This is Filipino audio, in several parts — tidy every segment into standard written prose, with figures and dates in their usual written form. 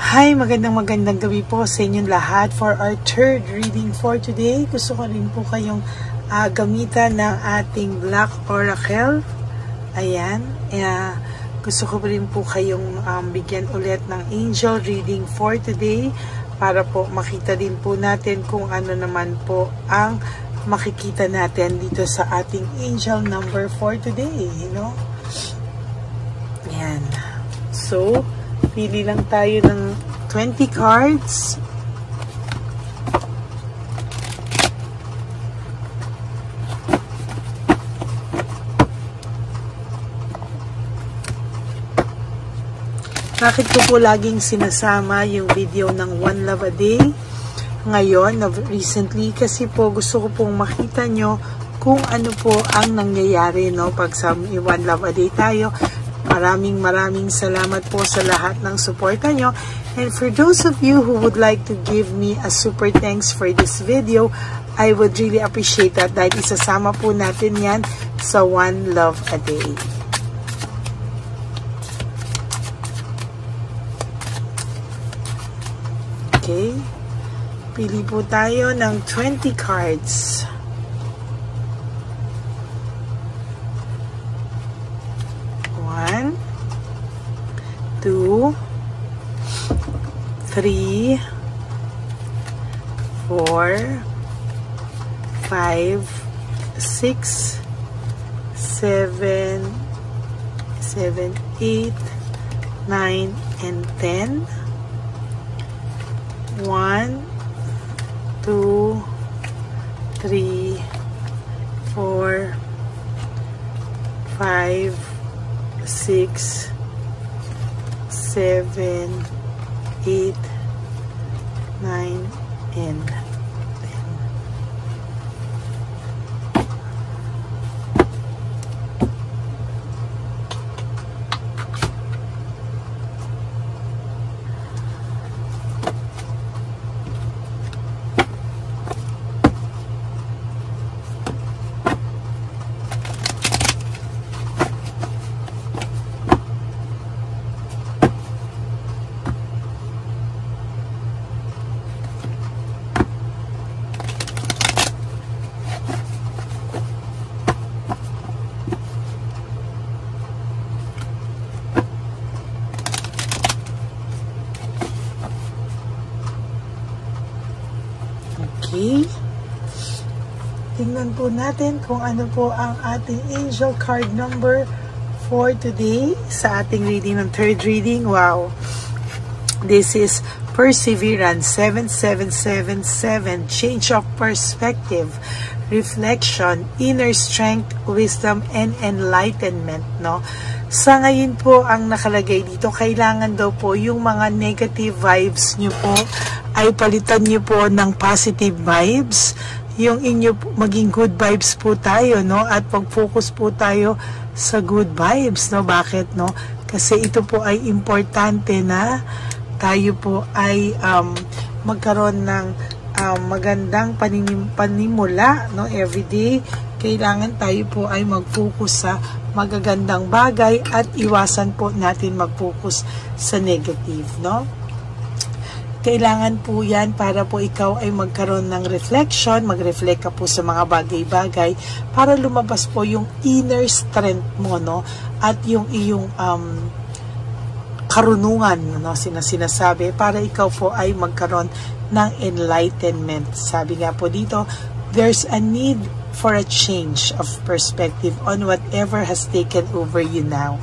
Hi, magandang gabi po sa inyong lahat. For our third reading for today, gusto ko rin po kayong gamitan ng ating Black Oracle. Ayan. Gusto ko rin po kayong bigyan ulit ng angel reading for today para po makita din po natin kung ano naman po ang makikita natin dito sa ating angel number for today. Ayan. So, pili lang tayo ng 20 cards. Bakit ko po laging sinasama yung video ng One Love a Day ngayon, recently? Kasi po gusto ko pong makita nyo kung ano po ang nangyayari, pag sa One Love a Day tayo. Maraming salamat po sa lahat ng suporta nyo. And for those of you who would like to give me a super thanks for this video, I would really appreciate that dahil isasama po natin yan sa One Love a Day. Okay. Pili po tayo ng 20 cards. 2, 3, 4, 5, 6, 7, 8, 9, and 10. 1, 2, 3, 4, 5, 6, 7, 8, 9, and 10. Okay. Tingnan po natin kung ano po ang ating angel card number for today sa ating reading ng third reading. Wow. This is Perseverance 7777, change of perspective, reflection, inner strength, wisdom, and enlightenment, Sa ngayon po ang nakalagay dito, kailangan daw po yung mga negative vibes nyo po ay palitan nyo po ng positive vibes. Yung inyo maging good vibes po tayo, at pag-focus po tayo sa good vibes, Bakit, Kasi ito po ay importante na tayo po ay magkaroon ng magandang panimula, everyday. Kailangan tayo po ay mag-focus sa magagandang bagay at iwasan po natin mag-focus sa negative, Kailangan po yan para po ikaw ay magkaroon ng reflection, mag-reflect ka po sa mga bagay-bagay para lumabas po yung inner strength mo, at yung iyong karunungan, sinasabi, para ikaw po ay magkaroon ng enlightenment. Sabi nga po dito, there's a need for a change of perspective on whatever has taken over you now.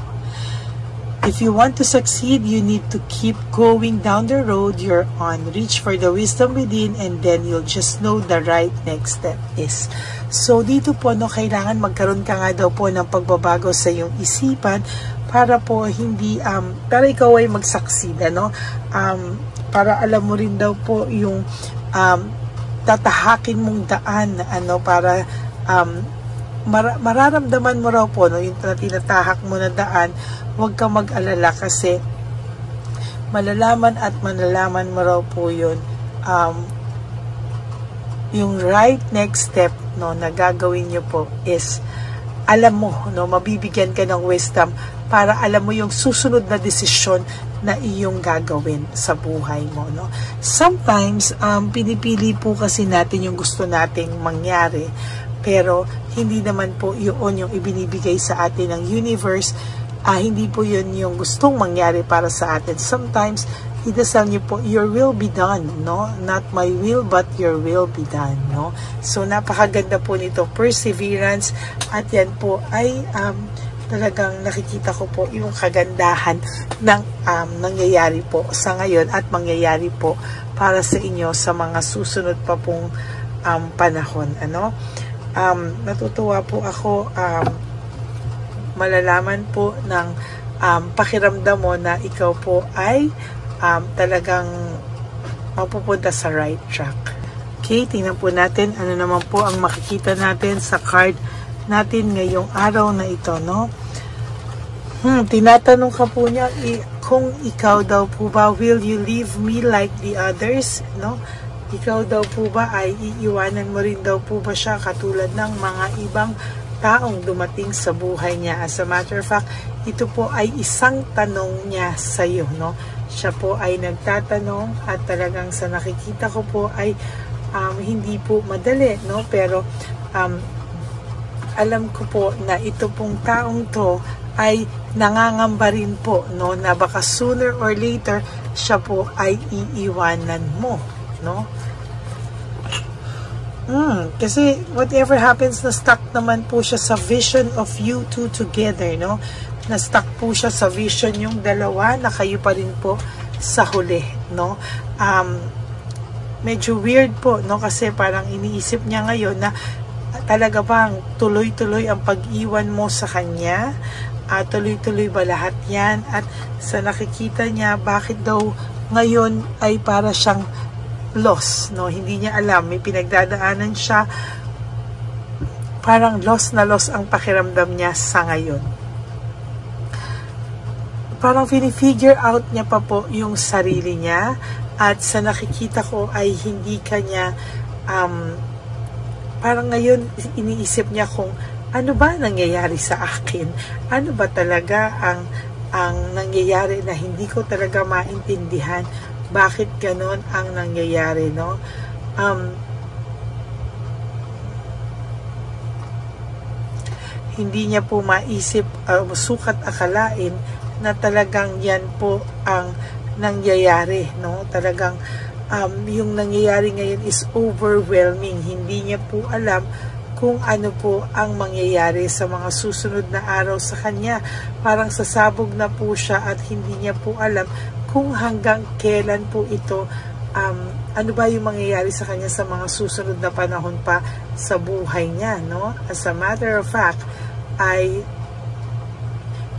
If you want to succeed, you need to keep going down the road you're on. Reach for the wisdom within, and then you'll just know the right next step is. So, dito po, kailangan magkaroon ka nga daw po ng pagbabago sa iyong isipan para po hindi, para ikaw ay mag-succeed, para alam mo rin daw po yung tatahakin mong daan, para mararamdaman mo raw po, yung tinatahak mo na daan. Huwag ka mag-alala kasi malalaman at malalaman mo raw po yun, yung right next step na gagawin nyo po is alam mo, mabibigyan ka ng wisdom para alam mo yung susunod na desisyon na iyong gagawin sa buhay mo, no? Sometimes, pinipili po kasi natin yung gusto nating mangyari, pero hindi naman po yun yung ibinibigay sa atin ng universe. Hindi po yun yung gustong mangyari para sa atin. Sometimes, idasal niyo po, your will be done, no? Not my will, but your will be done, no? So, napakaganda po nito, perseverance, at yan po ay, talagang nakikita ko po yung kagandahan ng nangyayari po sa ngayon at mangyayari po para sa inyo sa mga susunod pa pong panahon. Natutuwa po ako, malalaman po ng pakiramdam mo na ikaw po ay talagang mapupunta sa right track. Okay, tingnan po natin ano naman po ang makikita natin sa card natin ngayong araw na ito, no? Tinatanong ka po niya kung ikaw daw po ba, will you leave me like the others, no? Ikaw daw po ba ay iiwanan mo rin daw po ba siya katulad ng mga ibang taong dumating sa buhay niya? As a matter of fact, ito po ay isang tanong niya sa iyo, no? Siya po ay nagtatanong at talagang sa nakikita ko po ay hindi po madali, no? Pero alam ko po na ito pong taong to ay nangangamba rin po, no, na baka sooner or later siya po ay iiwanan mo, no? Kasi whatever happens, na-stuck naman po siya sa vision of you two together, no? Na-stuck po siya sa vision yung dalawa na kayo pa rin po sa huli, no? Medyo weird po, no? Kasi parang iniisip niya ngayon na talaga bang tuloy-tuloy ang pag-iwan mo sa kanya? Tuloy-tuloy ba lahat yan? At sa nakikita niya, bakit daw ngayon ay para siyang lost, no? Hindi niya alam, may pinagdadaanan siya, parang lost na lost ang pakiramdam niya sa ngayon. Parang figure out niya pa po yung sarili niya, at sa nakikita ko ay hindi kanya parang ngayon iniisip niya kung ano ba nangyayari sa akin? Ano ba talaga ang nangyayari na hindi ko talaga maintindihan? Bakit ganon ang nangyayari, no? Hindi niya po maisip, sukat akalain na talagang yan po ang nangyayari, no? Talagang yung nangyayari ngayon is overwhelming. Hindi niya po alam kung ano po ang mangyayari sa mga susunod na araw sa kanya. Parang sasabog na po siya at hindi niya po alam kung hanggang kailan po ito, ano ba yung mangyayari sa kanya sa mga susunod na panahon pa sa buhay niya, no? As a matter of fact, ay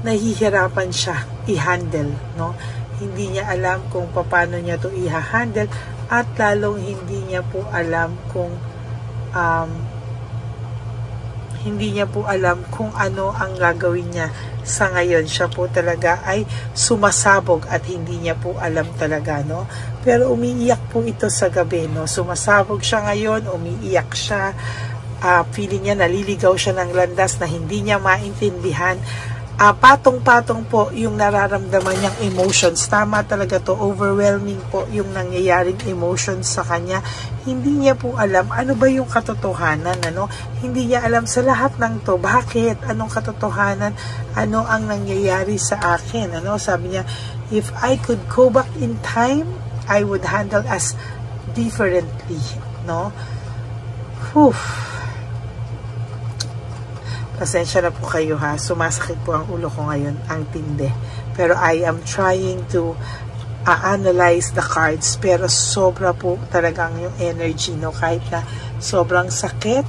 nahihirapan siya i-handle, no? Hindi niya alam kung paano niya to i-handle, at lalong hindi niya po alam kung ano ang gagawin niya sa ngayon. Siya po talaga ay sumasabog at hindi niya po alam talaga, no? Pero umiiyak po ito sa gabi, no? Sumasabog siya ngayon, umiiyak siya, feeling niya naliligaw siya ng landas na hindi niya maintindihan. Patong-patong po yung nararamdaman niyang emotions. Tama talaga to, overwhelming po yung nangyayaring emotions sa kanya. Hindi niya po alam ano ba yung katotohanan, ano? Hindi niya alam sa lahat ng to. Bakit? Anong katotohanan? Ano ang nangyayari sa akin? Ano? Sabi niya, if I could go back in time, I would handle us differently, no? Whew. Pasensya na po kayo, ha. Sumasakit po ang ulo ko ngayon, ang tindi. Pero I am trying to analyze the cards. Pero sobra po talagang yung energy, no? Kahit na sobrang sakit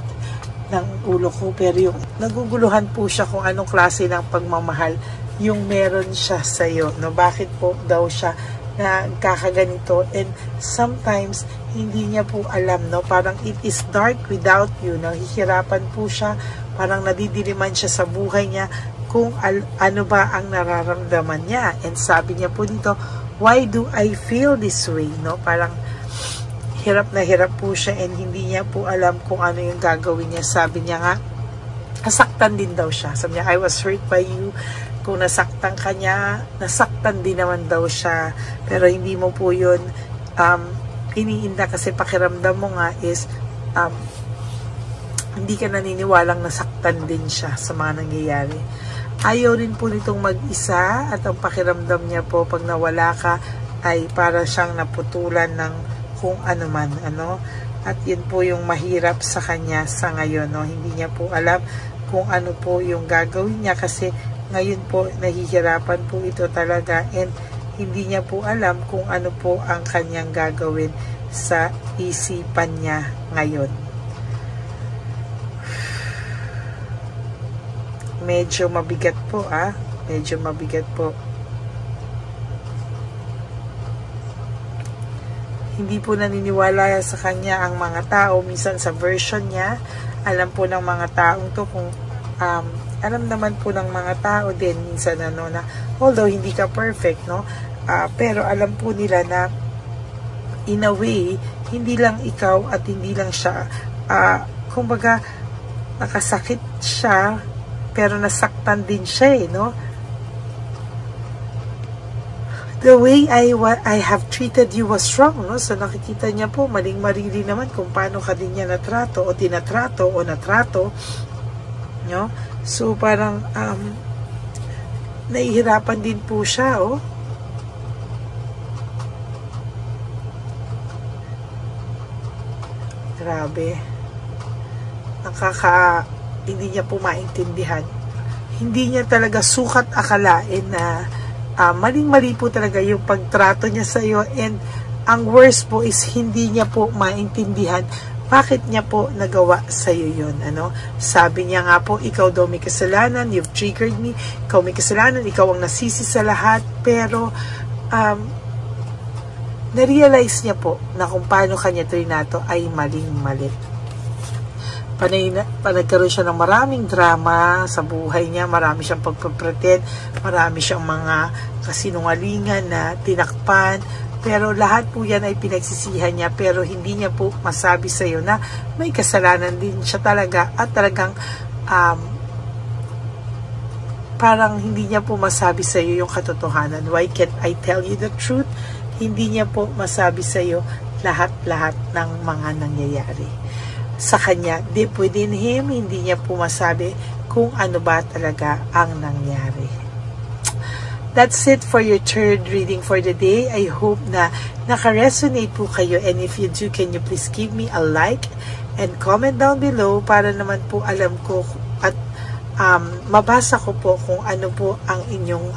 ng ulo ko. Pero yung naguguluhan po siya kung anong klase ng pagmamahal yung meron siya sa'yo, no? Bakit po daw siya nagkakaganito? And sometimes, hindi niya po alam, no? Parang it is dark without you, no? Hihirapan po siya. Parang nadidiliman siya sa buhay niya kung ano ba ang nararamdaman niya. And sabi niya po dito, why do I feel this way? No? Parang hirap na hirap po siya and hindi niya po alam kung ano yung gagawin niya. Sabi niya nga, nasaktan din daw siya. Sabi niya, I was hurt by you. kung nasaktan ka niya, nasaktan din naman daw siya. Pero hindi mo po yun iniinda kasi pakiramdam mo nga is hindi ka naniniwalang nasaktan din siya sa mga nangyayari. Ayaw rin po nitong mag-isa at ang pakiramdam niya po pag nawala ka ay para siyang naputulan ng kung ano man, ano. At yun po yung mahirap sa kanya sa ngayon, no? Hindi niya po alam kung ano po yung gagawin niya kasi ngayon po nahihirapan po ito talaga and hindi niya po alam kung ano po ang kanyang gagawin sa isipan niya ngayon. Medyo mabigat po, medyo mabigat po. Hindi po naniniwala sa kanya ang mga tao. Minsan sa version niya, alam po ng mga taong to kung alam naman po ng mga tao din minsan ano na although hindi ka perfect, no, pero alam po nila na in a way hindi lang ikaw at hindi lang siya, kumbaga nakasakit siya pero nasaktan din siya, no. The way I have treated you was wrong, no? So nakikita niya po, maling-mali naman kung paano ka din niya natrato o tinatrato o natrato, no? So parang nahihirapan din po siya, oh. Grabe. Hindi niya po maintindihan. Hindi niya talaga sukat akalain na maling-mali po talaga yung pagtrato niya sa iyo, and ang worst po is hindi niya po maintindihan bakit niya po nagawa sa iyo yun, ano. Sabi niya nga po, ikaw daw may kasalanan, you've triggered me, ikaw may kasalanan, ikaw ang nasisi sa lahat, pero na-realize niya po na kung paano kanya trinato ay maling-mali. Nagkaroon siya ng maraming drama sa buhay niya, marami siyang pagpapretend, marami siyang mga kasinungalingan na tinakpan, pero lahat po yan ay pinagsisihan niya, pero hindi niya po masabi sa iyo na may kasalanan din siya talaga at talagang parang hindi niya po masabi sa iyo yung katotohanan. Why can't I tell you the truth? Hindi niya po masabi sa iyo lahat-lahat ng mga nangyayari sa kanya. Deep within him, hindi niya po masabi kung ano ba talaga ang nangyari. That's it for your third reading for the day. I hope na naka-resonate po kayo, and if you do, can you please give me a like and comment down below para naman po alam ko at mabasa ko po kung ano po ang inyong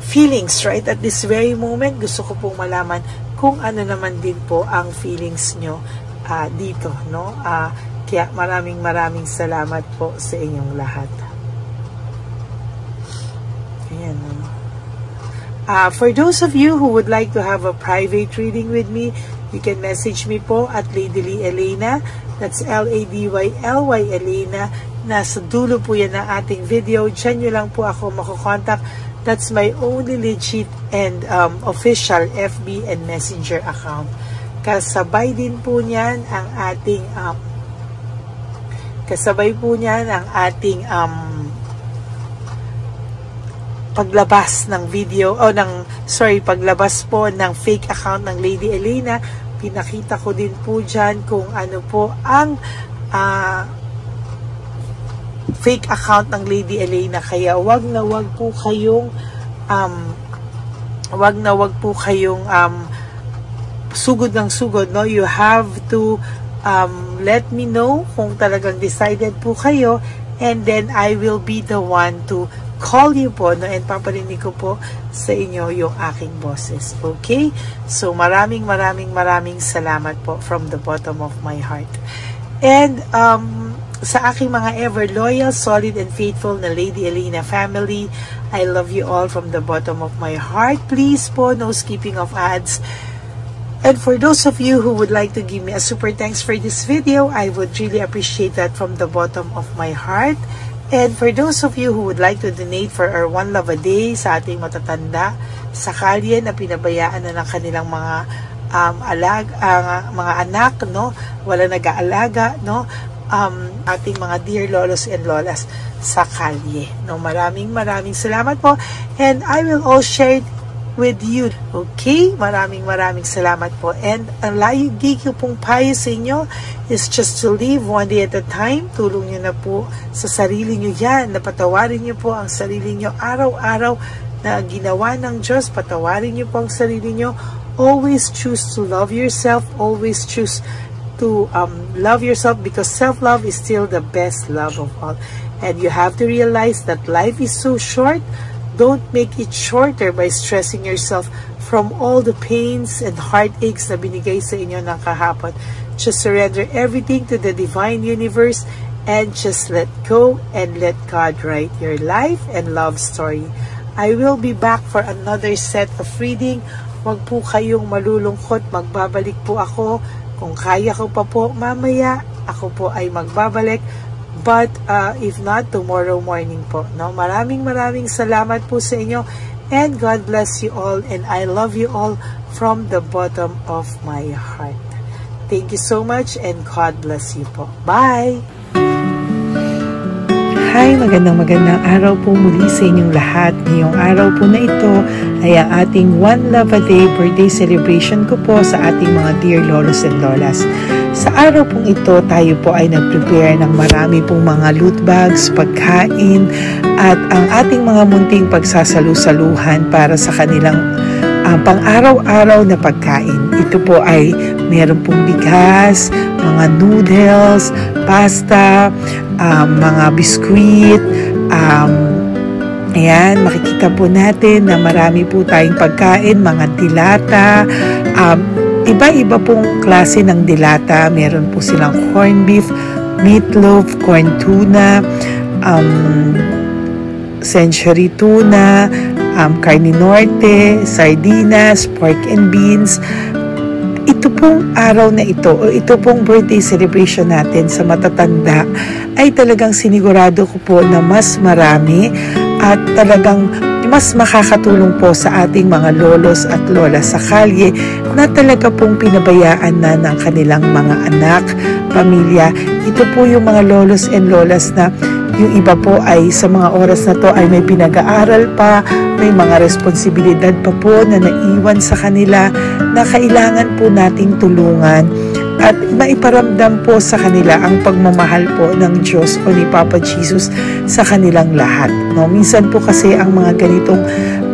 feelings right at this very moment. Gusto ko pong malaman kung ano naman din po ang feelings nyo dito, no? Kaya maraming salamat po sa inyong lahat. Ayan, no? For those of you who would like to have a private reading with me, you can message me po at Lady Lee Elena. That's L-A-D-Y-L-Y Elena. Nasa dulo po yan ng ating video. Diyan nyo lang po ako makukontak. That's my only legit and official FB and Messenger account. Kasabay din po niyan ang ating paglabas ng video paglabas po ng fake account ng Lady Elena. Pinakita ko din po diyan kung ano po ang fake account ng Lady Elena, kaya wag na wag po kayong sugod ng sugod, no. You have to let me know kung talagang decided po kayo, and then I will be the one to call you po, no, and paparinig ko po sa inyo yung aking boses. Okay? So maraming salamat po from the bottom of my heart. And sa aking mga ever loyal, solid, and faithful na Lady Elena family, I love you all from the bottom of my heart. Please po, no skipping of ads. And for those of you who would like to give me a super thanks for this video, I would really appreciate that from the bottom of my heart. And for those of you who would like to donate for our One Love a Day sa ating matatanda sa kalye na pinabayaan na ng kanilang mga mga anak, no, wala nag-aalaga, no, ating mga dear lolos and lolas sa kalye. No, maraming salamat po, and I will all share it with you. Okay? Maraming salamat po. And ang lagi ko pong payo sa inyo is just to live one day at a time. Tulong nyo na po sa sarili nyo yan. Napatawarin nyo po ang sarili nyo araw-araw na ginawa ng Diyos. Patawarin nyo po ang sarili nyo. Always choose to love yourself. Always choose to love yourself, because self-love is still the best love of all. And you have to realize that life is so short. Don't make it shorter by stressing yourself from all the pains and heartaches na binigay sa inyo ng kahapon. Just surrender everything to the divine universe and just let go and let God write your life and love story. I will be back for another set of reading. Huwag po kayong malulungkot. Magbabalik po ako. Kung kaya ko pa po mamaya, ako po ay magbabalik. But if not, tomorrow morning po. No? Maraming salamat po sa inyo, and God bless you all, and I love you all from the bottom of my heart. Thank you so much, and God bless you po. Bye! Hi, magandang araw po muli sa inyong lahat. Ngayong araw po na ito ay ang ating One Love a Day birthday celebration ko po sa ating mga dear lolos and lolas. Sa araw pong ito, tayo po ay nag-prepare ng marami pong mga loot bags, pagkain, at ang ating mga munting pagsasalu-saluhan para sa kanilang pang-araw-araw na pagkain. Ito po ay meron pong bigas, mga noodles, pasta, mga biskuit, ayan, makikita po natin na marami po tayong pagkain, mga dilata, iba-iba pong klase ng dilata. Meron po silang corned beef, meatloaf, corn tuna, century tuna, carne norte, sardinas, pork and beans. Ito pong araw na ito, o ito pong birthday celebration natin sa matatanda, ay talagang sinigurado ko po na mas marami at talagang mas makakatulong po sa ating mga lolos at lola sa kalye na talaga pong pinabayaan na ng kanilang mga anak, pamilya. Ito po yung mga lolos and lolas na yung iba po ay sa mga oras na to ay may pinag-aaral pa, may mga responsibilidad pa po na naiwan sa kanila na kailangan po nating tulungan at maiparamdam po sa kanila ang pagmamahal po ng Diyos o ni Papa Jesus sa kanilang lahat. No? Minsan po kasi ang mga ganitong,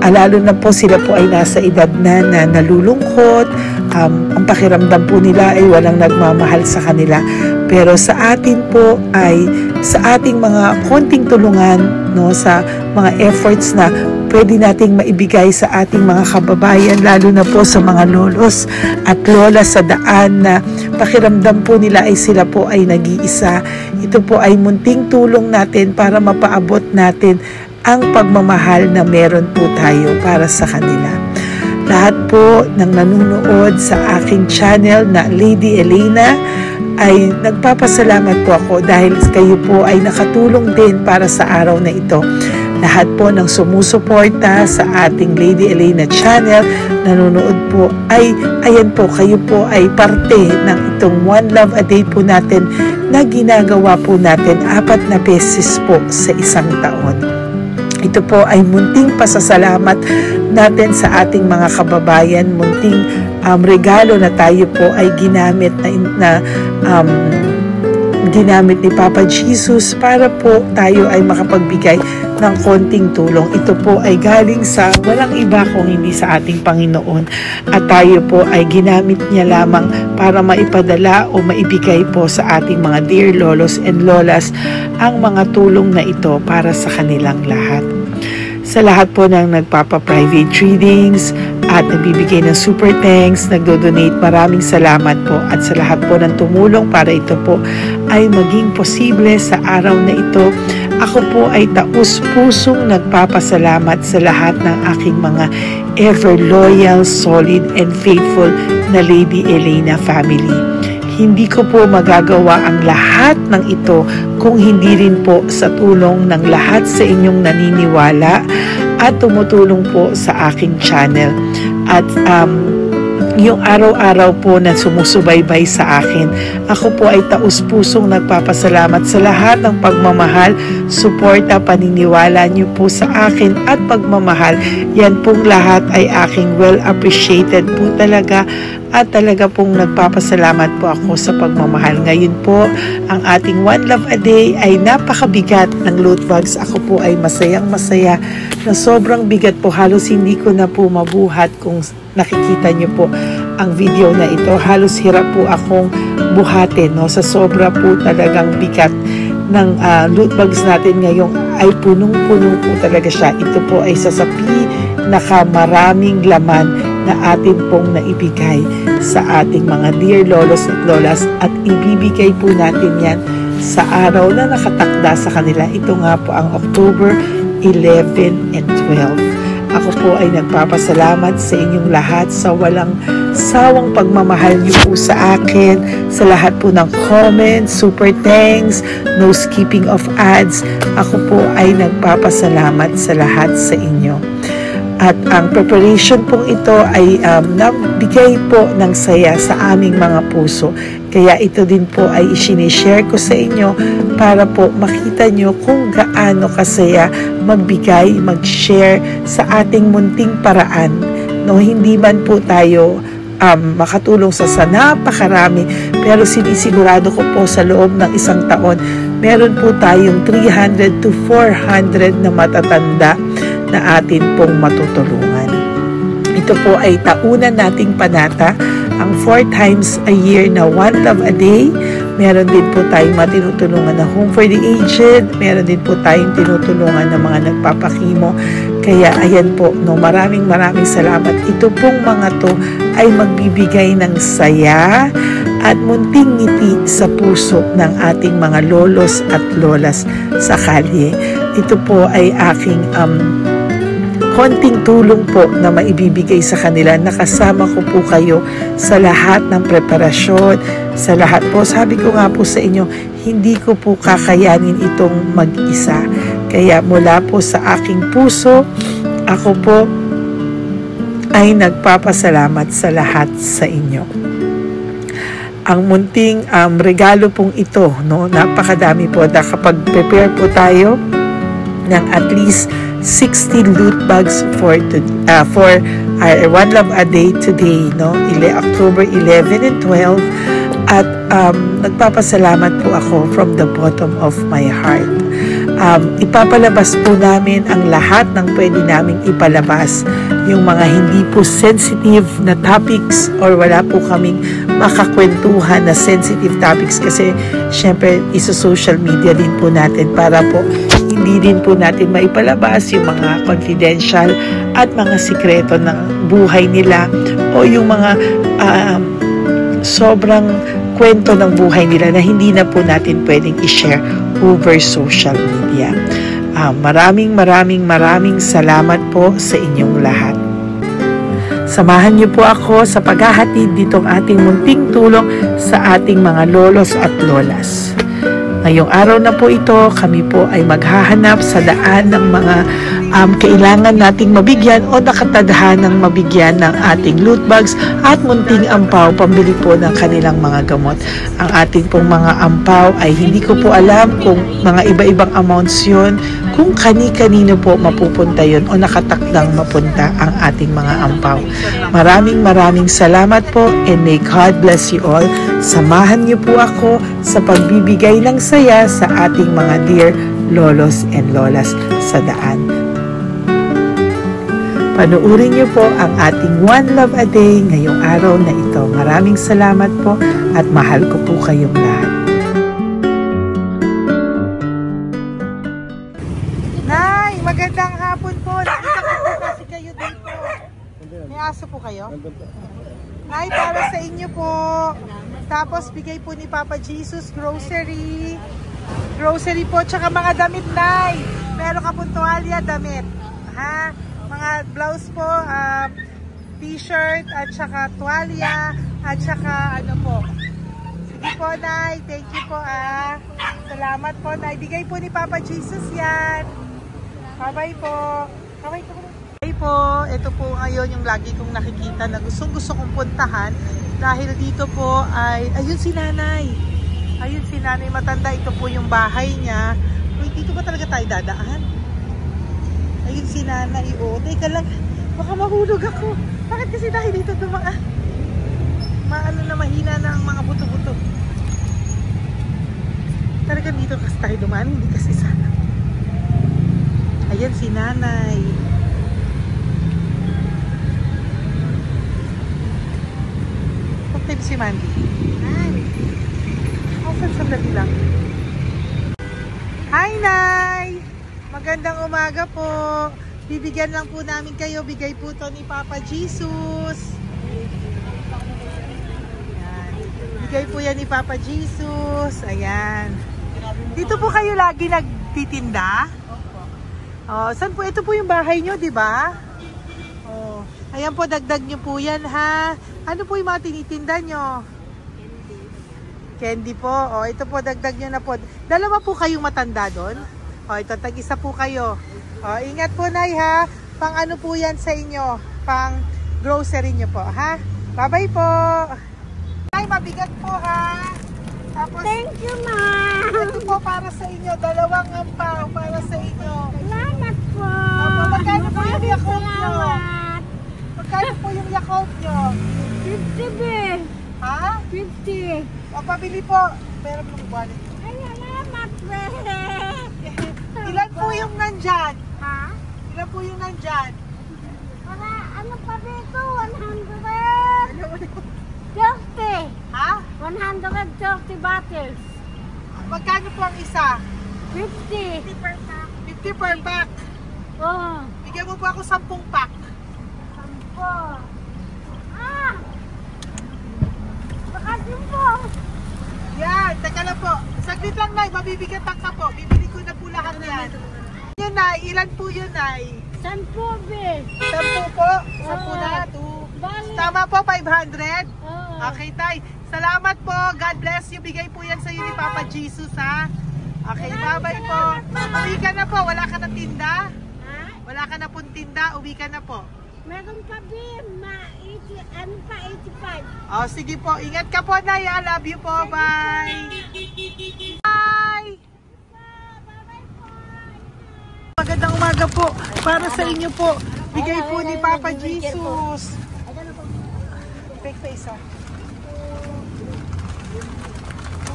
lalo na po sila po ay nasa edad na nalulungkot, ang pakiramdam po nila ay walang nagmamahal sa kanila. Pero sa atin po ay sa ating mga konting tulungan, no, sa mga efforts na pwede nating maibigay sa ating mga kababayan, lalo na po sa mga lolos at lola sa daan na pakiramdam po nila ay sila po ay nag-iisa. Ito po ay munting tulong natin para mapaabot natin ang pagmamahal na meron po tayo para sa kanila. Lahat po ng nanonood sa aking channel na Lady Elena ay nagpapasalamat po ako dahil kayo po ay nakatulong din para sa araw na ito. Lahat po ng sumusuporta sa ating Lady Elena channel, nanonood po, ay ayan po, kayo po ay parte ng itong One Love a Day po natin na ginagawa po natin 4 na beses po sa isang taon. Ito po ay munting pasasalamat natin sa ating mga kababayan, munting regalo na tayo po ay ginamit ginamit ni Papa Jesus para po tayo ay makapagbigay ng konting tulong. Ito po ay galing sa walang iba kung hindi sa ating Panginoon, at tayo po ay ginamit niya lamang para maipadala o maibigay po sa ating mga dear lolos and lolas ang mga tulong na ito para sa kanilang lahat. Sa lahat po ng nagpapa-private readings at nagbibigay ng super thanks, nagdo-donate, maraming salamat po. At sa lahat po ng tumulong para ito po ay maging posible sa araw na ito, ako po ay taus-pusong nagpapasalamat sa lahat ng aking mga ever loyal, solid, and faithful na Lady Elena family. Hindi ko po magagawa ang lahat ng ito kung hindi rin po sa tulong ng lahat sa inyong naniniwala at tumutulong po sa aking channel. At yung araw-araw po na sumusubaybay sa akin. Ako po ay taus-pusong nagpapasalamat sa lahat ng pagmamahal, suporta, paniniwala niyo po sa akin at pagmamahal. Yan pong lahat ay aking well appreciated po talaga at talaga pong nagpapasalamat po ako sa pagmamahal. Ngayon po, ang ating One Love a Day ay napakabigat ng loot bags. Ako po ay masayang masaya na sobrang bigat po. Halos hindi ko na po mabuhat kung nakikita niyo po ang video na ito. Halos hirap po akong buhatin, no? Sa sobra po talagang bigat ng loot bags natin ngayon ay punong-puno po talaga siya. Ito po ay sasapi nakamaraming laman na atin pong naibigay sa ating mga dear lolos at lolas at ibibigay po natin yan sa araw na nakatakda sa kanila. Ito nga po ang October 11 and 12. Ako po ay nagpapasalamat sa inyong lahat sa walang sawang pagmamahal niyo po sa akin, sa lahat po ng comments, super thanks, no skipping of ads. Ako po ay nagpapasalamat sa lahat sa inyo. At ang preparation pong ito ay nabigay po ng saya sa aming mga puso. Kaya ito din po ay isinishare ko sa inyo para po makita nyo kung gaano kasaya magbigay, mag-share sa ating munting paraan. No, hindi man po tayo makatulong sa napakarami, pero sinisigurado ko po sa loob ng isang taon, meron po tayong 300 to 400 na matatanda na atin pong matutulungan. Ito po ay taunan nating panata, ang 4 times a year na One Love a Day. Meron din po tayong matinutulungan na Home for the Aged. Meron din po tayong tinutulungan ng mga nagpapakimo. Kaya ayan po, no, maraming salamat. Ito pong mga to ay magbibigay ng saya at munting ngiti sa puso ng ating mga lolos at lolas sa kalye. Ito po ay aking konting tulong po na maibibigay sa kanila. Nakasama ko po kayo sa lahat ng preparasyon, sa lahat po. Sabi ko nga po sa inyo, hindi ko po kakayanin itong mag-isa. Kaya mula po sa aking puso, ako po ay nagpapasalamat sa lahat sa inyo. Ang munting regalo pong ito, no, napakadami po. Kapag prepare po tayo ng at least 60 loot bags for our One Love a Day today, no? October 11 and 12. At nagpapasalamat po ako from the bottom of my heart. Ipapalabas po namin ang lahat ng pwede naming ipalabas. Yung mga hindi po sensitive na topics or wala po kaming makakwentuhan na sensitive topics kasi syempre isa-social media din po natin para po hindi din po natin maipalabas yung mga confidential at mga sikreto ng buhay nila o yung mga sobrang kwento ng buhay nila na hindi na po natin pwedeng i-share over social media. Maraming salamat po sa inyong lahat. Samahan niyo po ako sa paghahatid ditong ating munting tulong sa ating mga lolos at lolas. Ngayong araw na po ito, kami po ay maghahanap sa daan ng mga kailangan nating mabigyan o nakatadhanang mabigyan ng ating loot bags at munting ampaw pambili po ng kanilang mga gamot. Ang ating pong mga ampaw ay hindi ko po alam kung mga iba-ibang amounts yun, kung kani-kanino po mapupunta yun o nakatakdang mapunta ang ating mga ampaw. Maraming salamat po and may God bless you all. Samahan niyo po ako sa pagbibigay ng saya sa ating mga dear lolos and lolas sa daan. Panuurin niyo po ang ating One Love a Day ngayong araw na ito. Maraming salamat po at mahal ko po kayong lahat. Nay, magandang hapon po. Nakita ko po kasi kayo dito. May aso po kayo? Nay, para sa inyo po. Tapos bigay po ni Papa Jesus grocery. Grocery po, tsaka mga damit, Nay. Meron ka po tuwalya, damit. Ha? Mga blouse po, t-shirt, at saka tuwalya, at saka ano po. Sige po, Nay. Thank you po, Salamat po, Nay. Bigay po ni Papa Jesus yan. Bye-bye po. Bye-bye po. Bye po, ito po ngayon yung lagi kong nakikita na gusto kong puntahan. Dahil dito po ay, ayun si nanay. Ayun si nanay matanda, ito po yung bahay niya. Uy, dito ba talaga tayo dadaan? Ayun si nanay, teka lang, baka mahulog ako. Bakit kasi tayo dito dumaan? Maano na, mahina na ang mga buto-buto. Talagang dito kasi tayo dumaan, hindi kasi sana. Ayan si nanay. Okay, si Mandy. Hi. Sandali lang. Hi, Nay! Magandang umaga po. Bibigyan lang po namin kayo. Bigay po to ni Papa Jesus. Ayan. Bigay po yan ni Papa Jesus. Ayan. Dito po kayo lagi nagtitinda? Oh, saan po? Ito po yung bahay nyo, di ba? Oh. Ayan po, dagdag nyo po yan, ha? Ano po yung mga tinitinda nyo? Candy po. O, ito po, dagdag nyo na po. Dalawa po kayong matanda doon. O, ito, tag-isa po kayo. O, ingat po, Nay, ha? Pang ano po yan sa inyo? Pang grocery nyo po, ha? Bye-bye po. Nay, mabigat po, ha? Tapos, thank you, ma'am. Ito po para sa inyo. Dalawang ampaw para sa inyo. Salamat po. Opo, magkano po yung Yakult nyo? Salamat. Magkano po yung Yakult nyo? 50 be. Ha? 50. O, pabili po. Meron pong wallet. Ay, salamat, be. Ilan po yung nandyan? Ha? Ilan po yung nandyan? Para ano pa dito? 130. Ha? 130 bottles. Magkano po ang isa? 50. 50 per pack. Oh. Bigyan mo po ako 10 pack. 10. Ah! Makasih po. Yan, teka lang po. Saglit lang, Nay. Mabibigatan ka po. Bibili ko na po lahat yan. Yun, Nay. Ilan po yun, Nay? 10 be. 10 po. 10 na. 2. Tama po, 500? Oh. Okay, Tay. Salamat po. God bless you. Bigay po yan sa iyo ni Papa Jesus, ha? Okay, bye-bye po. Uwi ka na po. Wala ka na tinda? Ha? Wala ka na pong tinda. Uwi ka na po. Meron pa be, ano pa, 85. Oh, sige po. Ingat ka po, Nay. I love you po. Bye. Bye. Magandang umaga po. Para sa inyo po. Bigay po ni Papa Jesus. Take pa isa.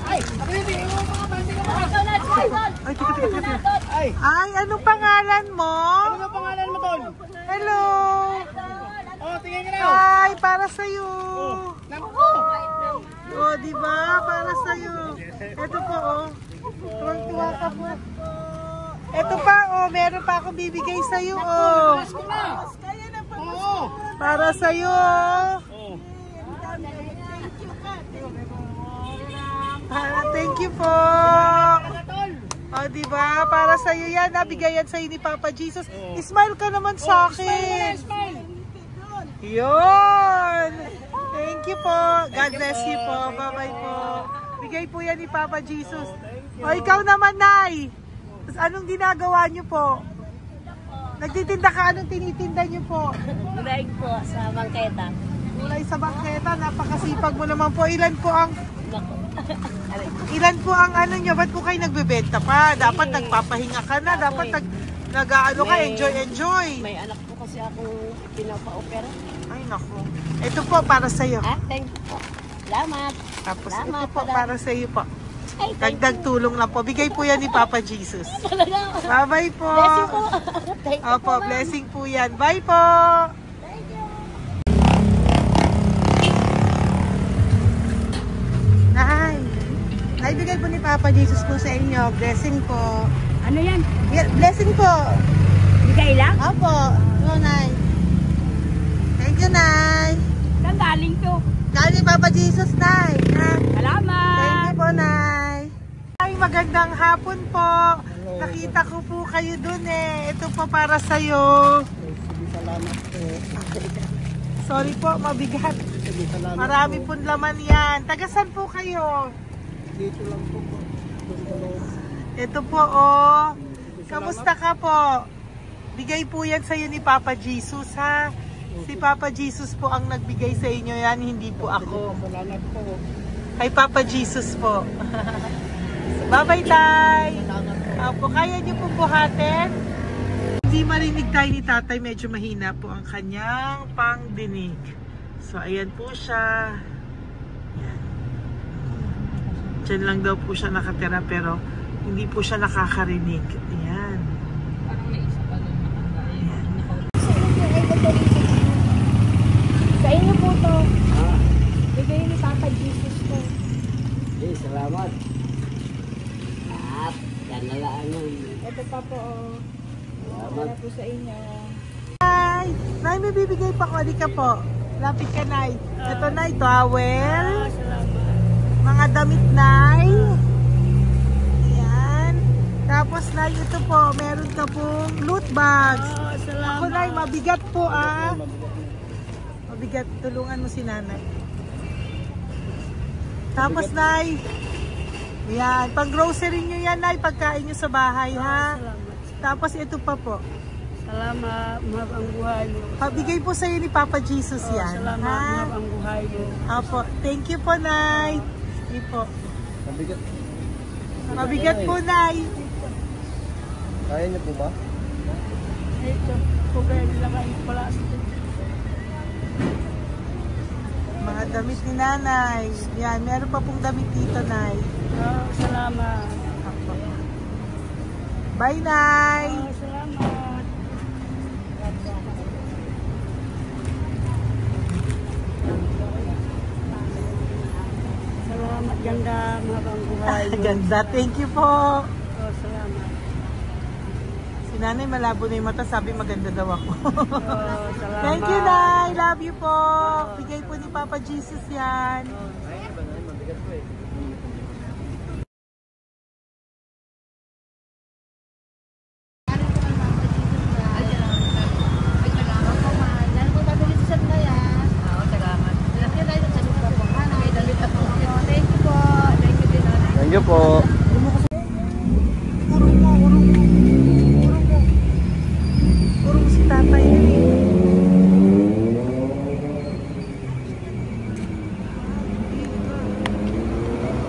Ay, Ay, anong pangalan mo? Ano pangalan mo, Tol? Hello. Oh, tingin ka na. Hi, para sa iyo. Naku! Oh, di ba? Para sa iyo. Ito po, oh. Tuwang-tuwa ka po. Ito pa, oh, meron pa akong bibigay sa iyo, oh. Oo! Para sa iyo. Oh. Thank you po. Oh, di ba? Para sa iyo yan, nabigay yan sa iyo ni Papa Jesus. Smile ka naman sa akin. Smile! Yun! Thank you po. God bless you po. Bye-bye po. Bigay po yan ni Papa Jesus. O, ikaw naman, Nay. Anong ginagawa niyo po? Nagtitinda ka? Anong tinitinda niyo po? Gulay po sa bangketa. Gulay sa bangketa. Napakasipag mo naman po. Ilan po ang ano niyo? Ba't po kayo nagbebenta pa? Dapat nagpapahinga ka na. Dapat nag-ano ka, enjoy. May anak po kasi akong pinapa-opera. Ay, naku. Ito po, para sa'yo. Ah, thank you po. Salamat. Tapos Salamat, ito po, Padre. para sa'yo po. Ay, thank Dagdag tulong lang po. Bigay po yan ni Papa Jesus. Talaga. Bye-bye po. Blessing po. Thank you Opo, po, ma'am. blessing po yan. Bye po. Thank you. Naibigay po ni Papa Jesus po sa inyo. Blessing po. Ano yan? Blessing po. Bigay lang? Opo. No, Nay. Thank you, Nay. Saan galing to? Galing Papa Jesus, Nay. Ha? Salamat. Thank you po, Nay. Ay, magandang hapon po. Nakita ko po kayo dun eh. Ito po para sa'yo. Salamat po. Sorry po, mabigat. Salamat Marami pong laman yan. Tagasan po kayo? Dito lang po po. Ito po, oh. Kamusta ka po? Bigay po yan sa'yo ni Papa Jesus, ha? Si Papa Jesus po ang nagbigay sa inyo yan, hindi po ako. Salamat po. Kay Papa Jesus po. Bye-bye, Tay! Opo, kaya niyo po buhatin? Hindi marinig tayo ni Tatay, medyo mahina po ang kanyang pangdinig. So, ayan po siya. Ayan. Diyan lang daw po siya nakatira pero hindi po siya nakakarinig. Ayan. Parang may isa pa doon nakakain. Sa inyo po to. Bigay ni Papa Jesus to. Salamat. At yan na lang yun. Ito pa po. Para po sa inyo. Nay! Nay, may bibigay pa ko. Halika po. Lapit ka, Nay. Ito, Nay, towel. Mga damit, Nay. Ayan. Tapos, Nay, ito po. Meron ka pong loot bags. Ako, Nay, mabigat po, ah. Mabigat. Tulungan mo si Nanay. Tapos, Nay. Ayan. Pang-grocery nyo yan, Nay. Pagkain nyo sa bahay, ha? Tapos, ito pa po. Salamat, mahal ang buhay mo. Pabigay po sa'yo ni Papa Jesus yan. Salamat, ha? mahal ang buhay mo. Opo. Thank you po, Nay. Sige po. Mabigat. Mabigat po, Nay. Kaya niyo po ba? Ito, kung kaya nila kayo pala sa Mga damit ni Nanay. Yan, meron pa pong damit dito, Nay. salamat. Opo. Bye, Nay. Salamat. Salamat, ganda, mahal ang buhay mo. Ganda. Thank you po. Salamat. Si Nanay malabo na yung mata. Sabi maganda daw ako. Salamat. Thank you, Nay. Love you po. Bigay po ni Papa Jesus yan. Mabigat po eh. Thank you po. Urong mo, urong mo. Urong mo. Urong si Tatay yun eh.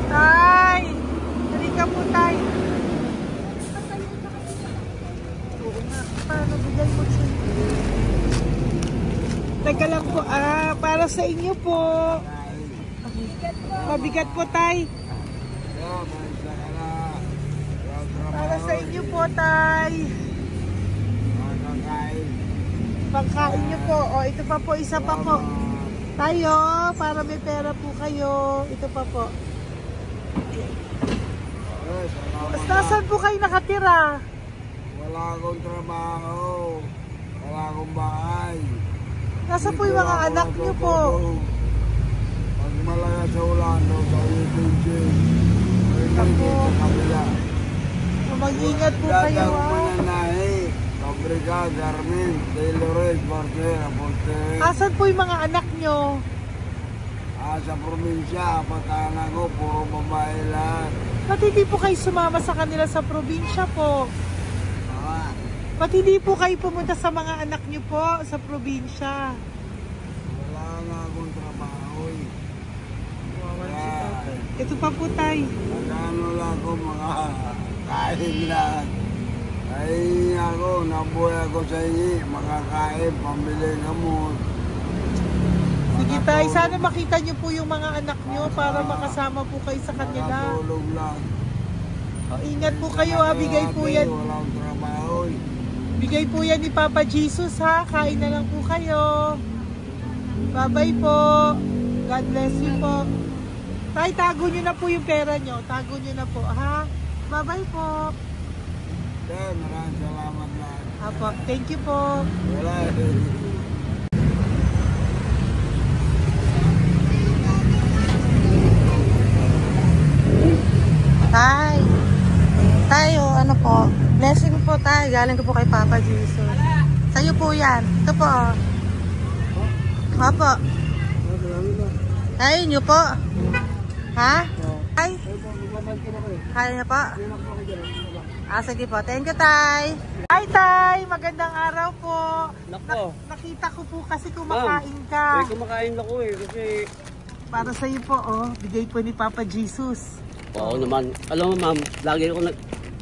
Tay! Halika po, Tay. Oo nga. Paano bigay mo siya? Teka lang po. Para sa inyo po. Mabigat po, Tay. Para sa inyo po, Tay. Pangkain nyo po. O, ito pa po, isa pa po. Tayo, para may pera po kayo. Ito pa po. Nasaan po kayo nakatira? Wala akong trabaho. Wala akong bahay. Nasa po yung mga anak nyo po? Pag malaya sa ulan, sa UPG. Ako. Sa kabila. Mag-ingat po kayo, Dadang ha? mananahi. Fabrika, Garmin, Taylorage, Bartera, Portere. Asan po yung mga anak nyo? Sa probinsya, patanan ko, puro babae lahat. Ba't hindi po kayo sumama sa kanila sa probinsya po? Ah, Ba't hindi po kayo pumunta sa mga anak nyo po sa probinsya? wala nga akong trabaho eh. Ito pa po, Tay. Magkano lang ako mga kain lang. Ay ako, nabuhay ako sa inyo, makakain, pambili gamot. Sige, Tay. Sana makita nyo po yung mga anak nyo para makasama po kayo sa kanila. Makatulog lang. O, ingat po kayo, ha? Bigay po yan. Walang trabaho eh. Bigay po yan ni Papa Jesus, ha? Kain na lang po kayo. Bye-bye po. God bless you po. Tay, tago nyo na po yung pera nyo. Tago nyo na po, ha? Bye-bye po. Okay, maraming salamat na. Apo, thank you po. Wala eh. Tay. Tayo, ano po? Blessing po, Tay. Galing ko po kay Papa Jesus. Sa'yo po yan. Ito po. Apo. Tayo nyo po. Ha? Tay? Kaya niyo po? Sige po. Thank you, Tay. Hi, Tay! Magandang araw po. Nako. Nakita ko po kasi kumakain ka. Kumakain ako kasi... Para sa iyo po, oh. Bigay po ni Papa Jesus. Oo naman. Alam mo ma'am, lagi ako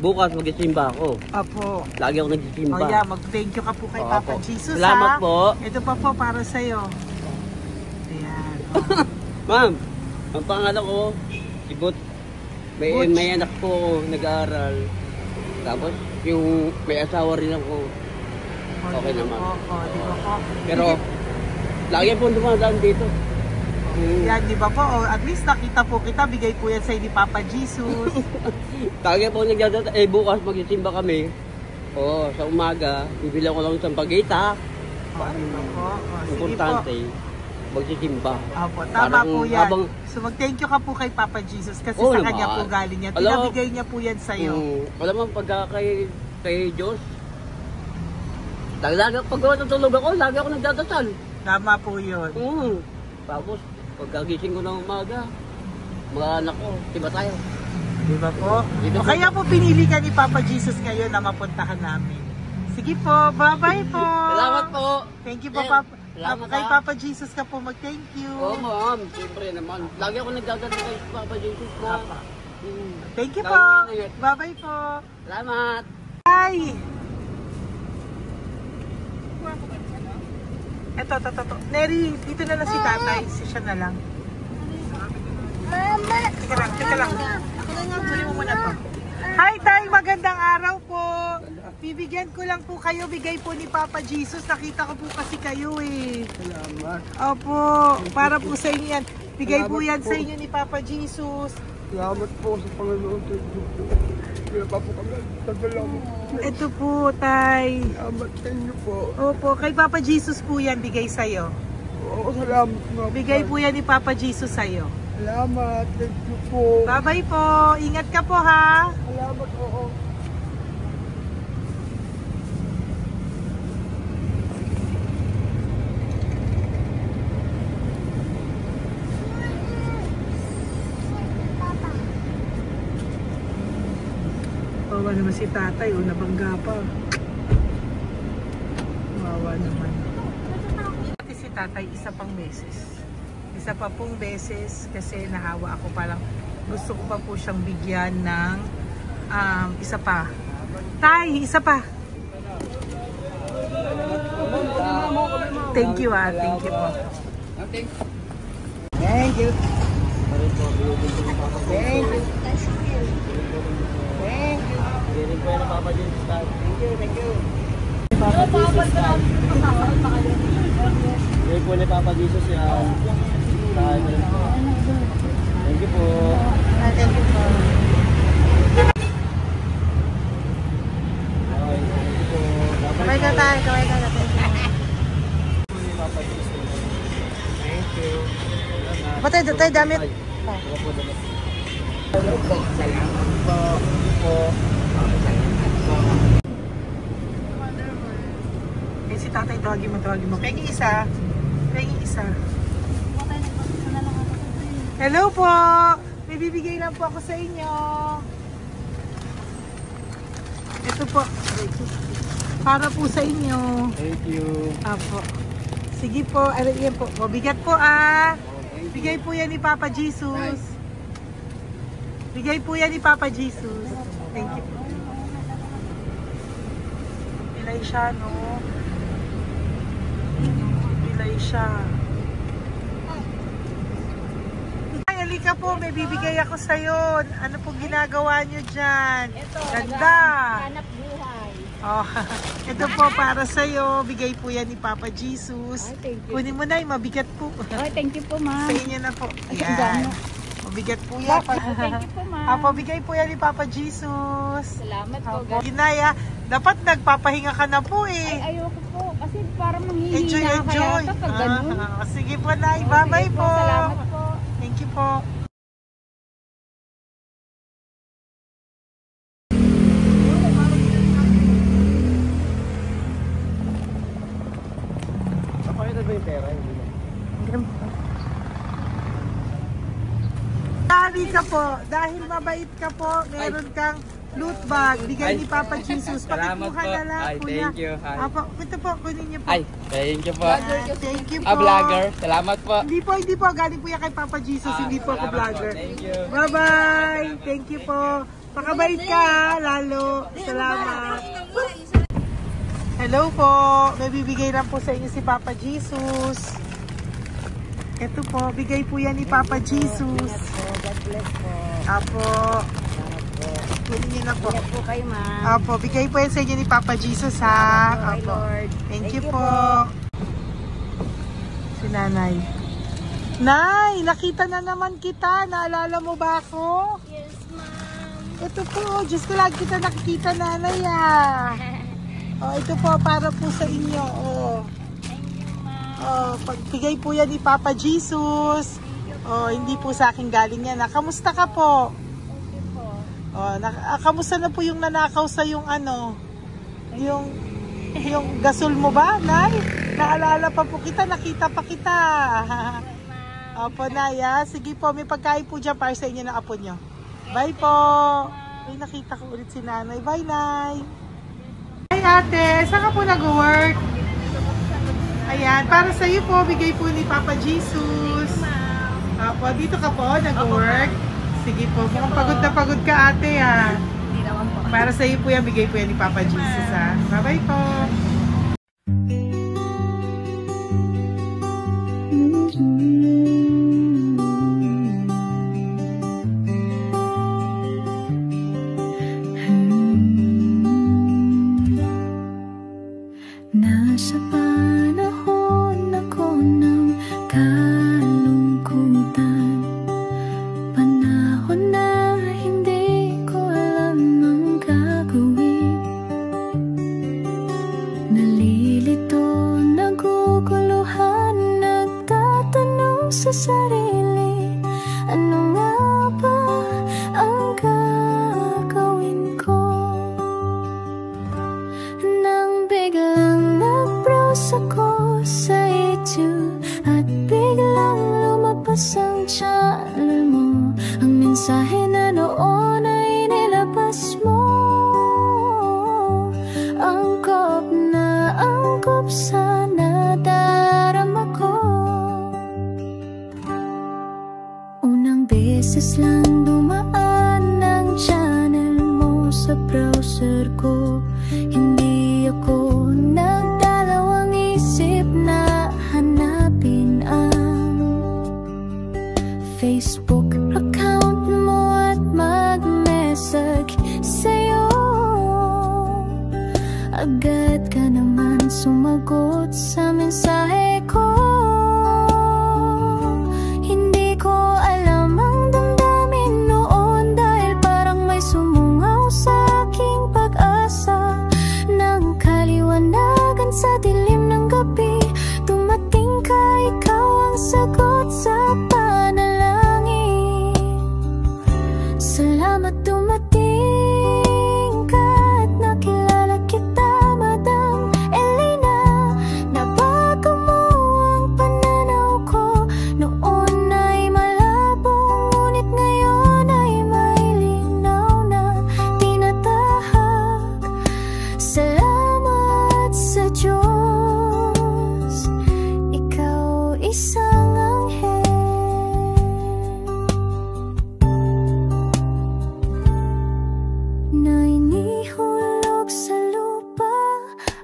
bukas mag-isimba ako. Apo. Lagi ako nag-isimba. Oh, yeah. Mag-thank you ka po kay Papa Jesus, Salamat po. Ito pa po para sa iyo. Ayan. Oh. Ma'am, ang pangalan ko, si Butch. May anak ko nag-aaral. Tapos yung may asawa rin ako. Okay naman. Di ba po? Pero lagi po dumadaan dito. Yan, di ba po? Oh, at least nakita po kita, bigay po yan sa ni Papa Jesus. Lagi po nagdadaan. Bukas mag-isimba kami. Sa umaga, bibili ko lang isang pagita. Di ba po? Importante. Magsisimba. Opo, tama po yan. So mag-thank you ka po kay Papa Jesus kasi sa kanya po galing yan. Pinabigay niya po yan sa'yo. Alam mo, pagka kay Diyos, lagi pag natutulog ako, lagi ako nagdadasal. Tama po yun. Tapos, pagkagising ko ng umaga, mga anak ko, diba tayo? Di ba po? Kaya po pinili ka ni Papa Jesus ngayon na mapuntahan namin. Sige po, bye-bye po. Salamat po. Thank you po, Papa. Kay Papa Jesus ka po mag-thank you. Oo, ma'am. Siyempre naman. Lagi ako nagdadasal kay Papa Jesus po. Thank you po. Bye-bye po. Salamat. Bye. Eto. Neri, dito na lang si tatay. Siya na lang. Mama! Teka lang. Tuloy mo muna to. Hi, Tay! Magandang araw po. Bibigyan ko lang po kayo. Bigay po ni Papa Jesus. Nakita ko po kasi kayo eh. Salamat. Opo. Para po sa inyo yan. Bigay po yan sa inyo ni Papa Jesus. Salamat po sa Panginoon. Kaya pa po kami. Salamat. Ito po, Tay. Salamat sa inyo po. Opo. Kay Papa Jesus po yan. Bigay sa'yo. Oo, salamat nga. Bigay po yan ni Papa Jesus sa'yo. Salamat. Thank you po. Bye-bye po. Ingat ka po, ha? Salamat po. Wawa naman si tatay, o nabangga pa. Wawa naman. Pati si tatay, isa pang beses. Isa pa pong beses kasi nahawa ako, parang gusto ko pa po siyang bigyan ng isa pa. Tay, isa pa. Thank you thank you po. Thank you. Thank you. Hindi po yan ang Papa Jesus. Thank you. Hindi po ni Papa Jesus yan. Thank you po. Thank you po. Kamay ka tayo, kamay ka natin. Thank you. Patay, tayo damit. Eh, si tatay, tawagin mo. Pengi isa. Hello po! May bibigay lang po ako sa inyo. Ito po. Para po sa inyo. Thank you. Apo. Sige po. Yan po. Mabigat po Bigay po yan ni Papa Jesus. Bigay po yan ni Papa Jesus. Thank you po. Pilay siya, no? Pilay siya. Ay, halika po. May bibigay ako sa'yo. Ano pong ginagawa nyo dyan? Ito, ganda. hanap buhay. Oh, ito po para sa'yo. Bigay po yan ni Papa Jesus. Ay, thank you. Kunin mo na, mabigat po. Ay, thank you po, ma'am. Sa inyo na po. Ay, Yan. Mabigat po yan. Thank you po, ma'am. Apo, bigay po yan ni Papa Jesus. Salamat po, Apo, guys. Ginaya, dapat nagpapahinga ka na po eh. Ay, ayoko po. Kasi parang manghihina Enjoy. kaya ito pag ganun. Sige po, Nay. Bye-bye Sige po. Salamat po. Thank you po. Napakita ba yung pera? Dahil ka po, dahil mabait ka po, meron kang flute bag. Bigay ni Papa Jesus. Salamat Pakikuha po. na lang, Ay, kuya. thank you. Ay. Apo, ito po, kunin niyo po. Ay, thank you po. Thank you po. Vlogger. Salamat po. Hindi po. Galing po yan kay Papa Jesus. Hindi po ako Salamat vlogger. po. Thank you. Bye-bye. Thank you po. Pakabait ka, lalo. Salamat. Hello po. May bibigay lang po sa inyo si Papa Jesus. Ito po, bigay po yan ni Papa Jesus. God bless po. Apo. Kunin niyo na po. Ingat po kayo, ma'am. Apo, bigay po yan sa inyo ni Papa Jesus, ha? Salamat po, Apo. Lord. Thank you Thank you po. po. Si Nanay. Nay, nakita na naman kita. Naalala mo ba ako? Yes, ma'am. Ito po, Diyos ko, lagi kita nakikita, Nanay, ah. Oh, ito po, para po sa inyo, oh. Oh, pagbigay po yan ni Papa Jesus. Oh, hindi po sa akin galing yan. Kamusta ka po? Oh, kamusta na po yung nanakaw sa yung ano? Yung gasol mo ba, Nay? Naalala pa po kita, nakita pa kita. Opo, Nay, ah. Sige po, may pagkain po dyan para sa inyo ng apo nyo. Bye po. Ay, nakita ko ulit si Nanay. Bye, Nay. Hi, ate. Saan ka po nag-work? Ayan, para sa iyo po, bigay po ni Papa Jesus. Opo, dito ka po, nag-work. Sige po, mukhang pagod ka ate, ha. Hindi naman po. Para sa iyo po yan, bigay po yan ni Papa Jesus, ha. Bye-bye po. Nasa panahon ako ng kalungkutan, panahon na hindi ko alam ang gagawin. Nalilito, naguguluhan, nagtatanong sa sarili, ano nga ba ang gagawin ko? Nang biglang nag-browse ako sa YouTube at biglang lumabas ang channel mo, ang mensahe na noon ay nilabas mo. Angkop sa nadarama ko. Unang beses lang dumaan ang channel mo sa browser ko. Hindi ako nagdalawang isip na hanapin ang Facebook account mo at mag-message sa'yo. Agad ka naman sumagot sa mensahe ko. Hindi ko alam ang damdamin noon, dahil parang may sumungaw sa aking pag-asa. Nang kaliwanagan sa dilim ng gabi, dumating ka, ikaw ang sagot sa panalangin. Salamat dumating ka at nakilala kita, Madam Elena. Nabago mo ang pananaw ko. Noon ay malabo, ngunit ngayon ay may linaw na tinatahak. Salamat sa Diyos, ikaw isang anghel. Na inihulog sa lupa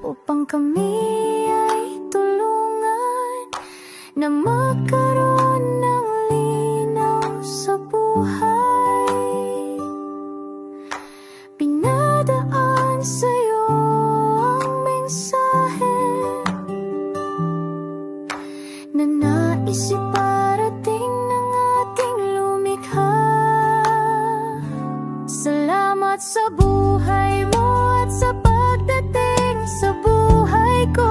upang kami ay tulungan na magkaroon ng linaw sa buhay. Pinadaan sa'yo ang mensahe na nais iparating ng ating lumikha. Salamat sa buhay mo at sa pagdating sa buhay ko,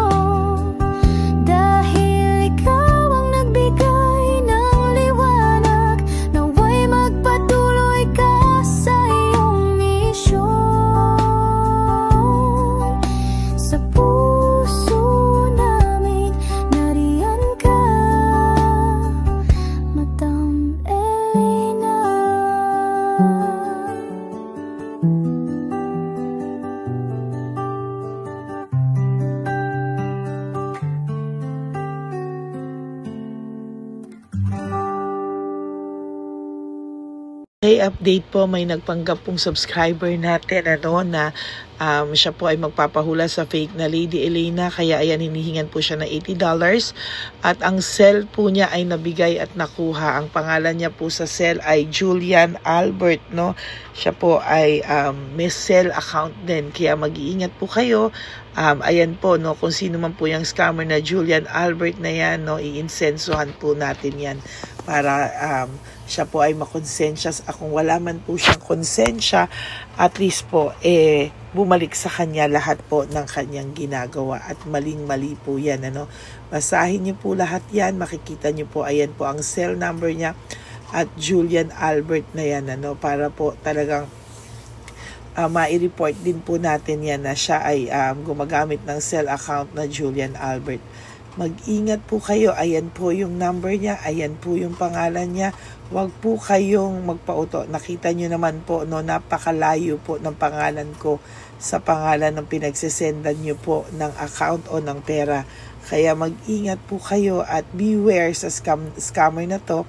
dahil ikaw ang nagbigay ng liwanag. Nawa'y magpatuloy ka sa iyong misyon. Sa puso namin nariyan ka, Madam Elena. Okay, update po, may nagpanggap pong subscriber natin na siya po ay magpapahula sa fake na Lady Elena, kaya ayan, hinihingan po siya na $80 at ang cell po niya ay nabigay at nakuha. Ang pangalan niya po sa cell ay Julian Albert, no? Siya po ay may cell account din, kaya mag-iingat po kayo. Ayan po, no, kung sino man po yung scammer na Julian Albert na yan, no, iinsensuhan po natin yan para siya po ay makonsensya. Kung wala man po siyang konsensya, at least po bumalik sa kanya lahat po ng kanyang ginagawa, at maling-mali po yan, ano. Basahin niyo po lahat yan, makikita niyo po, ayan po ang cell number niya at Julian Albert na yan, ano, para po talagang ma-report din po natin yan na siya ay gumagamit ng cell account na Julian Albert. Mag-ingat po kayo, ayan po yung number niya, ayan po yung pangalan niya. Huwag po kayong magpauto. Nakita nyo naman po, no, napakalayo po ng pangalan ko sa pangalan ng pinagsesendan nyo po ng account o ng pera. Kaya mag-ingat po kayo at beware sa scammer na to.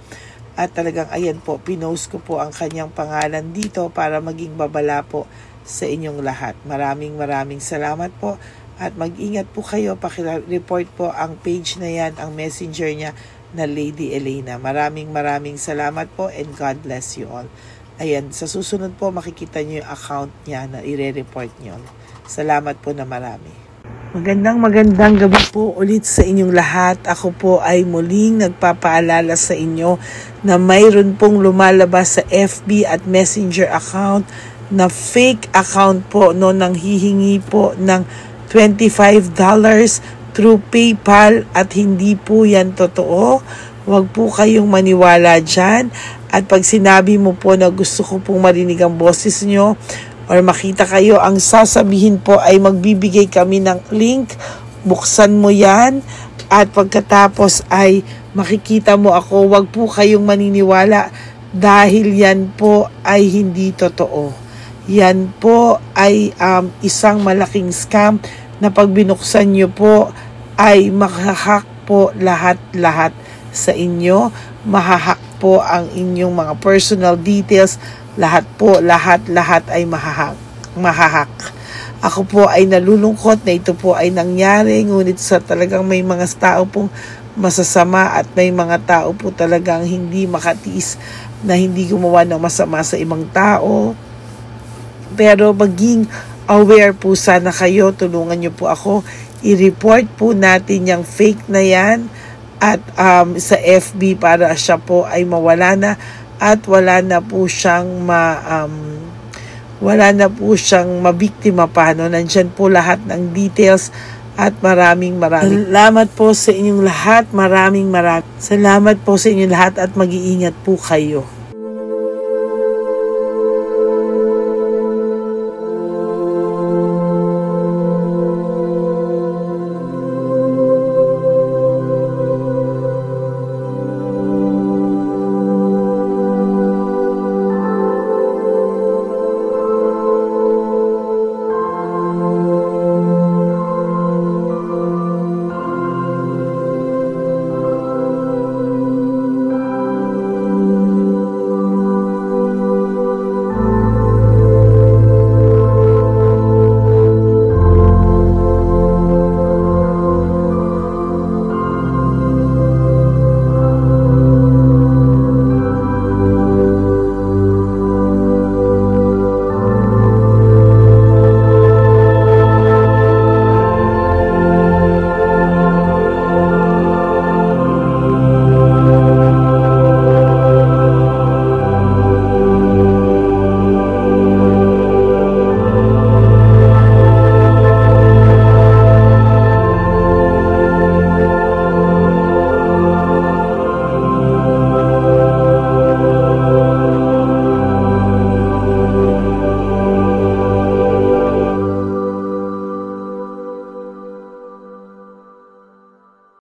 At talagang ayan po, pinost ko po ang kanyang pangalan dito para maging babala po sa inyong lahat. Maraming salamat po. At mag-ingat po kayo, pakireport po ang page na yan, ang messenger niya na Lady Elena. Maraming salamat po and God bless you all. Ayan, sa susunod po makikita niyo yung account niya na ire-report niyo. Salamat po na marami. Magandang gabi po ulit sa inyong lahat. Ako po ay muling nagpapaalala sa inyo na mayroon pong lumalabas sa FB at Messenger account na fake account po, no, nang hihingi po ng $25 through PayPal at hindi po yan totoo. Huwag po kayong maniwala dyan. At pag sinabi mo po na gusto ko pong marinig ang boses nyo or makita kayo, ang sasabihin po ay magbibigay kami ng link. Buksan mo yan at pagkatapos ay makikita mo ako. Huwag po kayong maniniwala dahil yan po ay hindi totoo. Yan po ay isang malaking scam na pag binuksan nyo po ay mahahack po lahat sa inyo. Mahahack po ang inyong mga personal details. Lahat ay mahahack. Ako po ay nalulungkot na ito po ay nangyari, ngunit sa talagang may mga tao pong masasama at may mga tao po talagang hindi makatiis na hindi gumawa ng masama sa ibang tao. Pero maging aware po sana kayo, tulungan nyo po ako, i-report po natin yung fake na yan at sa FB para siya po ay mawala na at wala na po siyang mabiktima pa, no? Nandyan po lahat ng details at maraming salamat po sa inyong lahat, maraming salamat po sa inyong lahat at mag-iingat po kayo.